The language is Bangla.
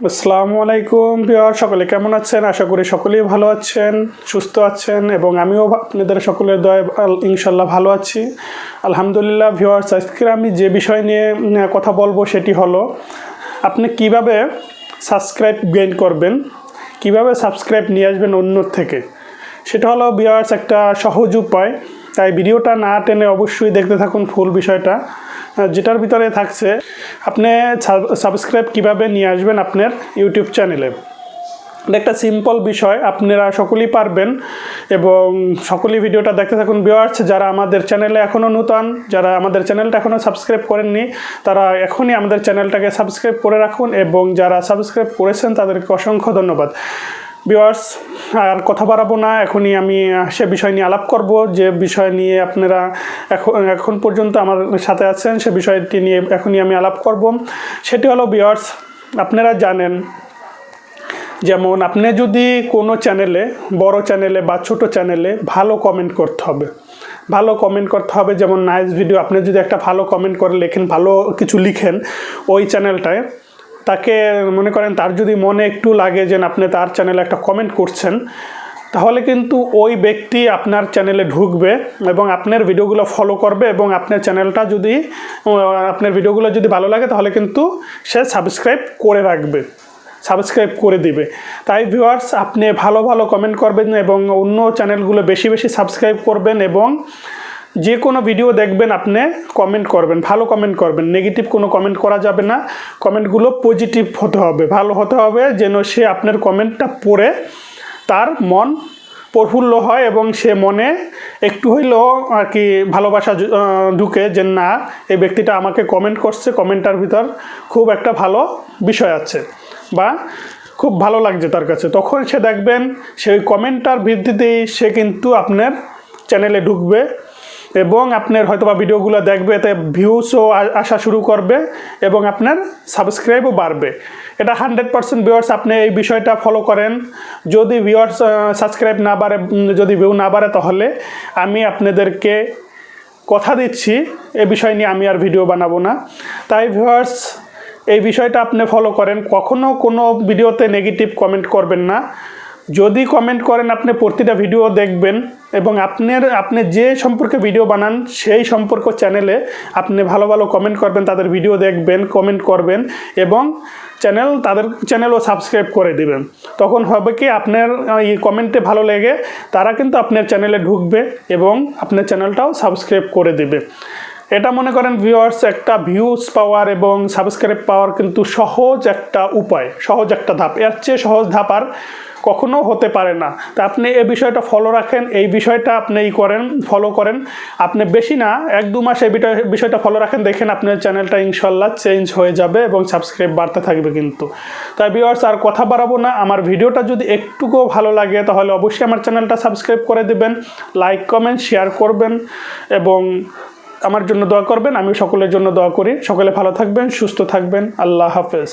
আসসালামু আলাইকুম ভিউয়ার, সকলে কেমন আছেন? আশা করি সকলেই ভালো আছেন, সুস্থ আছেন এবং আমিও আপনাদের সকলের দয়ায় ইনশাল্লাহ ভালো আছি আলহামদুলিল্লাহ। ভিউয়ার্স, আজকে আমি যে বিষয় নিয়ে কথা বলবো সেটি হলো আপনি কিভাবে সাবস্ক্রাইব গেইন করবেন, কিভাবে সাবস্ক্রাইব নিয়ে আসবেন অন্যর থেকে। সেটা হলো ভিউয়ার্স একটা সহজ উপায়, তাই ভিডিওটা না টেনে অবশ্যই দেখতে থাকুন ফুল বিষয়টা, যেটার ভিতরে থাকছে আপনি সাবস্ক্রাইব কিভাবে নিয়ে আসবেন আপনার ইউটিউব চ্যানেলে। এটা একটা সিম্পল বিষয়, আপনারা সকলেই পারবেন এবং সকলেই ভিডিওটা দেখতে থাকুন। ভিউয়ার্স, যারা আমাদের চ্যানেলে এখনও নতুন, যারা আমাদের চ্যানেলটা এখনও সাবস্ক্রাইব করেননি, তারা এখনই আমাদের চ্যানেলটাকে সাবস্ক্রাইব করে রাখুন এবং যারা সাবস্ক্রাইব করেছেন তাদেরকে অসংখ্য ধন্যবাদ। ভিউয়ার্স, আর কথা বাড়াবো না, এখনই আমি সে বিষয় নিয়ে আলাপ করব যে বিষয় নিয়ে আপনারা এখন পর্যন্ত আমার সাথে আছেন, সে বিষয়টি নিয়ে এখনই আমি আলাপ করব। সেটি হলো ভিউয়ার্স, আপনারা জানেন যেমন আপনি যদি কোনো চ্যানেলে, বড় চ্যানেলে বা ছোট চ্যানেলে ভালো কমেন্ট করতে হবে, ভালো কমেন্ট করতে হবে। যেমন নাইস ভিডিও, আপনি যদি একটা ভালো কমেন্ট করে লেখেন, ভালো কিছু লিখেন ওই চ্যানেলটায়, তাকে মনে করেন তার যদি মনে একটু লাগে যে আপনি তার চ্যানেলে একটা কমেন্ট করছেন, তাহলে কিন্তু ওই ব্যক্তি আপনার চ্যানেলে ঢুকবে এবং আপনার ভিডিওগুলো ফলো করবে এবং আপনার চ্যানেলটা যদি, আপনার ভিডিওগুলো যদি ভালো লাগে তাহলে কিন্তু সে সাবস্ক্রাইব করে রাখবে, সাবস্ক্রাইব করে দিবে। তাই ভিউয়ার্স, আপনি ভালো ভালো কমেন্ট করবেন এবং অন্য চ্যানেলগুলো বেশি বেশি সাবস্ক্রাইব করবেন এবং যে কোনো ভিডিও দেখবেন আপনি কমেন্ট করবেন, ভালো কমেন্ট করবেন, নেগেটিভ কোনো কমেন্ট করা যাবে না। কমেন্টগুলো পজিটিভ হতে হবে, ভালো হতে হবে, যেন সে আপনার কমেন্টটা পড়ে তার মন প্রফুল্ল হয় এবং সে মনে একটু হইলেও আর কি ভালোবাসা ঢুকে যে না, এই ব্যক্তিটা আমাকে কমেন্ট করছে, কমেন্টার ভিতর খুব একটা ভালো বিষয় আছে বা খুব ভালো লাগছে তার কাছে। তখন সে দেখবেন সেই কমেন্টার ভিত্তিতেই সে কিন্তু আপনার চ্যানেলে ঢুকবে এবং আপনার হয়তোবা ভিডিওগুলো দেখবে, এতে ভিউসও আসা শুরু করবে এবং আপনার সাবস্ক্রাইবও বাড়বে। এটা 100% ভিউয়ার্স, আপনি এই বিষয়টা ফলো করেন। যদি ভিউয়ার্স সাবস্ক্রাইব না বাড়ে, যদি ভিউ না বাড়ে, তাহলে আমি আপনাদেরকে কথা দিচ্ছি এই বিষয় নিয়ে আমি আর ভিডিও বানাবো না। তাই ভিউয়ার্স, এই বিষয়টা আপনি ফলো করেন, কখনো কোনো ভিডিওতে নেগেটিভ কমেন্ট করবেন না। যদি কমেন্ট করেন আপনি প্রতিটা ভিডিও দেখবেন এবং আপনি যে সম্পর্কে ভিডিও বানান সেই সম্পর্ক চ্যানেলে আপনি ভালো ভালো কমেন্ট করবেন, তাদের ভিডিও দেখবেন, কমেন্ট করবেন এবং তাদের চ্যানেলও সাবস্ক্রাইব করে দিবেন। তখন হবে কি, আপনার এই কমেন্টে ভালো লেগে তারা কিন্তু আপনার চ্যানেলে ঢুকবে এবং আপনার চ্যানেলটাও সাবস্ক্রাইব করে দিবে। এটা মনে করেন ভিউয়ার্স, একটা ভিউজ পাওয়ার এবং সাবস্ক্রাইব পাওয়ার কিন্তু সহজ একটা উপায়, সহজ একটা ধাপ। এর চেয়ে সহজ ধাপ আর কখনো হতে পারে না। তা আপনি এই বিষয়টা ফলো রাখেন, এই বিষয়টা আপনি ফলো করেন। আপনি বেশি না, 1-2 মাস এই বিষয়টা ফলো রাখেন, দেখেন আপনার চ্যানেলটা ইনশাল্লাহ চেঞ্জ হয়ে যাবে এবং সাবস্ক্রাইব বাড়তে থাকবে কিন্তু। তাই ভিউয়ার্স, আর কথা বাড়াবো না, আমার ভিডিওটা যদি একটুকুও ভালো লাগে তাহলে অবশ্যই আমার চ্যানেলটা সাবস্ক্রাইব করে দেবেন, লাইক কমেন্ট শেয়ার করবেন এবং আমার জন্য দোয়া করবেন। আমি সকলের জন্য দোয়া করি। সকলে ভালো থাকবেন, সুস্থ থাকবেন। আল্লাহ হাফেজ।